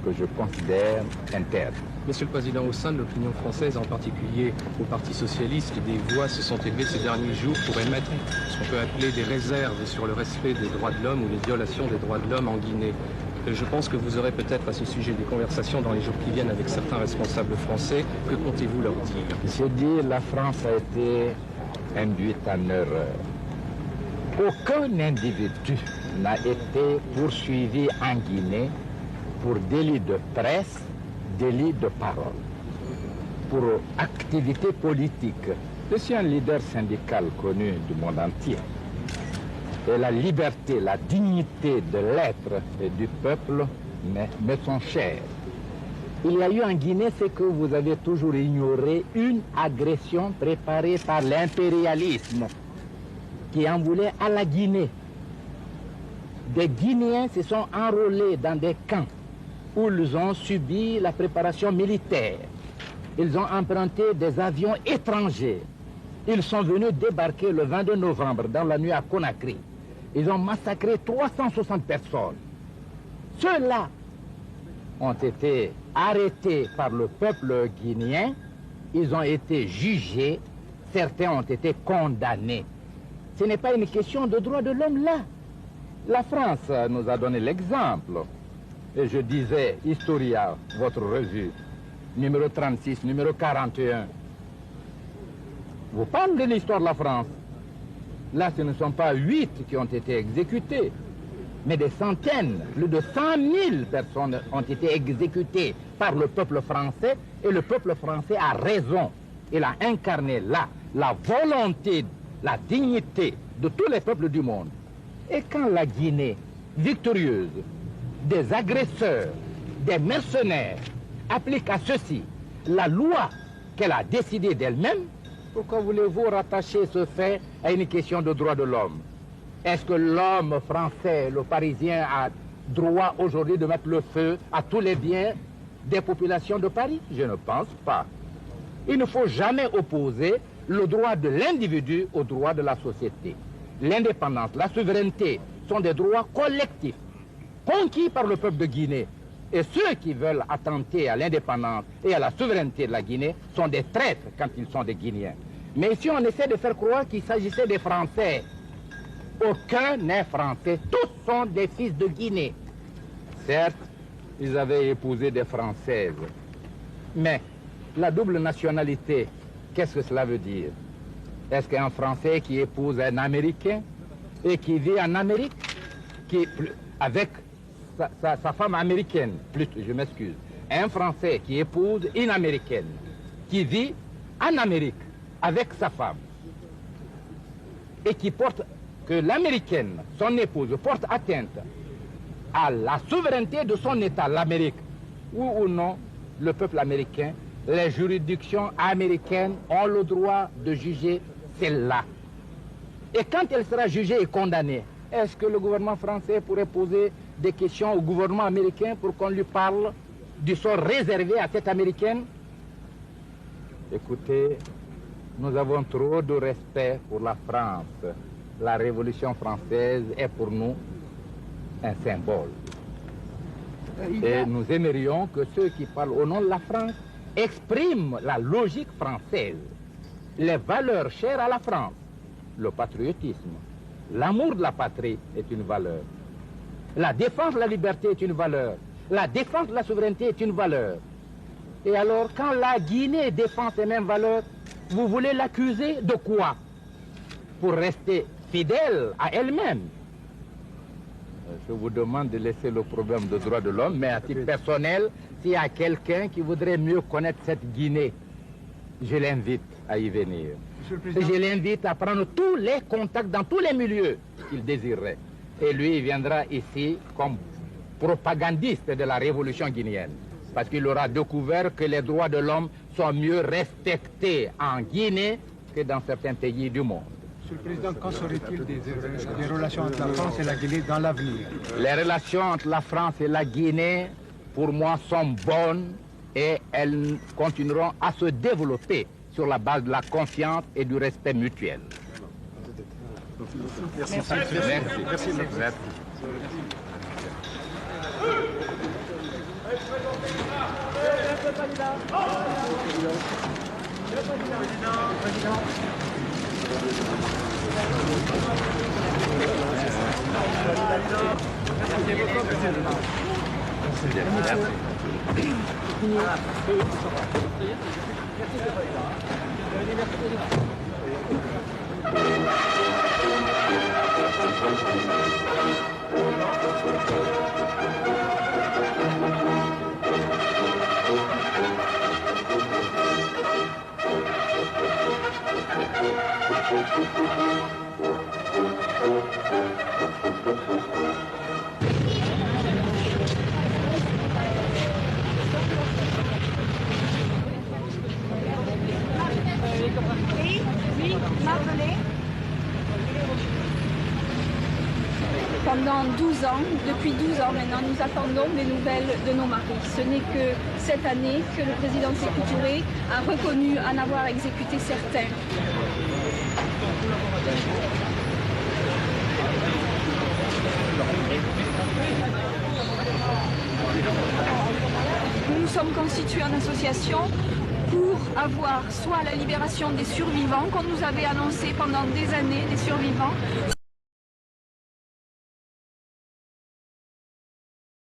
que je considère interne. Monsieur le Président, au sein de l'opinion française, en particulier au Parti socialiste, des voix se sont élevées ces derniers jours pour émettre ce qu'on peut appeler des réserves sur le respect des droits de l'homme ou les violations des droits de l'homme en Guinée. Je pense que vous aurez peut-être à ce sujet des conversations dans les jours qui viennent avec certains responsables français. Que comptez-vous leur dire? Je dis la France a été induite en erreur. Aucun individu n'a été poursuivi en Guinée pour délit de presse, délit de parole, pour activité politique. Je suis un leader syndical connu du monde entier. Et la liberté, la dignité de l'être et du peuple me sont chères. Il y a eu en Guinée ce que vous avez toujours ignoré, une agression préparée par l'impérialisme qui en voulait à la Guinée. Des Guinéens se sont enrôlés dans des camps où ils ont subi la préparation militaire. Ils ont emprunté des avions étrangers. Ils sont venus débarquer le 22 novembre dans la nuit à Conakry. Ils ont massacré 360 personnes. Ceux-là ont été arrêtés par le peuple guinéen. Ils ont été jugés. Certains ont été condamnés. Ce n'est pas une question de droits de l'homme là. La France nous a donné l'exemple. Et je disais, Historia, votre revue, numéro 36, numéro 41, vous parlez de l'histoire de la France. Là, ce ne sont pas 8 qui ont été exécutés, mais des centaines, plus de 100 000 personnes ont été exécutées par le peuple français, et le peuple français a raison. Il a incarné là la volonté, la dignité de tous les peuples du monde. Et quand la Guinée, victorieuse, des agresseurs, des mercenaires, applique à ceci la loi qu'elle a décidée d'elle-même, pourquoi voulez-vous rattacher ce fait à une question de droits de l'homme? Est-ce que l'homme français, le Parisien, a droit aujourd'hui de mettre le feu à tous les biens des populations de Paris? Je ne pense pas. Il ne faut jamais opposer le droit de l'individu au droit de la société. L'indépendance, la souveraineté sont des droits collectifs, conquis par le peuple de Guinée. Et ceux qui veulent attenter à l'indépendance et à la souveraineté de la Guinée sont des traîtres quand ils sont des Guinéens. Mais si on essaie de faire croire qu'il s'agissait des Français, aucun n'est français, tous sont des fils de Guinée. Certes, ils avaient épousé des Françaises, mais la double nationalité, qu'est-ce que cela veut dire? Est-ce qu'un Français qui épouse un Américain et qui vit en Amérique, avec sa femme américaine, je m'excuse, un Français qui épouse une Américaine, qui vit en Amérique avec sa femme, et qui porte, que l'Américaine, son épouse, porte atteinte à la souveraineté de son État, l'Amérique, ou non, le peuple américain, les juridictions américaines ont le droit de juger celle-là. Et quand elle sera jugée et condamnée, est-ce que le gouvernement français pourrait poser des questions au gouvernement américain pour qu'on lui parle du sort réservé à cette Américaine? Écoutez, nous avons trop de respect pour la France. La Révolution française est pour nous un symbole. Et nous aimerions que ceux qui parlent au nom de la France expriment la logique française, les valeurs chères à la France, le patriotisme. L'amour de la patrie est une valeur. La défense de la liberté est une valeur. La défense de la souveraineté est une valeur. Et alors, quand la Guinée défend ces mêmes valeurs, vous voulez l'accuser de quoi? Pour rester fidèle à elle-même. Je vous demande de laisser le problème de droits de l'homme, mais à titre personnel, s'il y a quelqu'un qui voudrait mieux connaître cette Guinée, je l'invite à y venir. Et je l'invite à prendre tous les contacts dans tous les milieux qu'il désirerait. Et lui, il viendra ici comme propagandiste de la révolution guinéenne. Parce qu'il aura découvert que les droits de l'homme sont mieux respectés en Guinée que dans certains pays du monde. Monsieur le Président, qu'en serait-il des relations entre la France et la Guinée dans l'avenir? Les relations entre la France et la Guinée, pour moi, sont bonnes et elles continueront à se développer sur la base de la confiance et du respect mutuel. Merci. Merci. Merci. Oui, Marjolaine. Pendant 12 ans, depuis 12 ans maintenant, nous attendons des nouvelles de nos maris. Ce n'est que cette année que le président Sékou Touré a reconnu en avoir exécuté certains. Nous nous sommes constitués en association pour avoir soit la libération des survivants qu'on nous avait annoncé pendant des années, des survivants,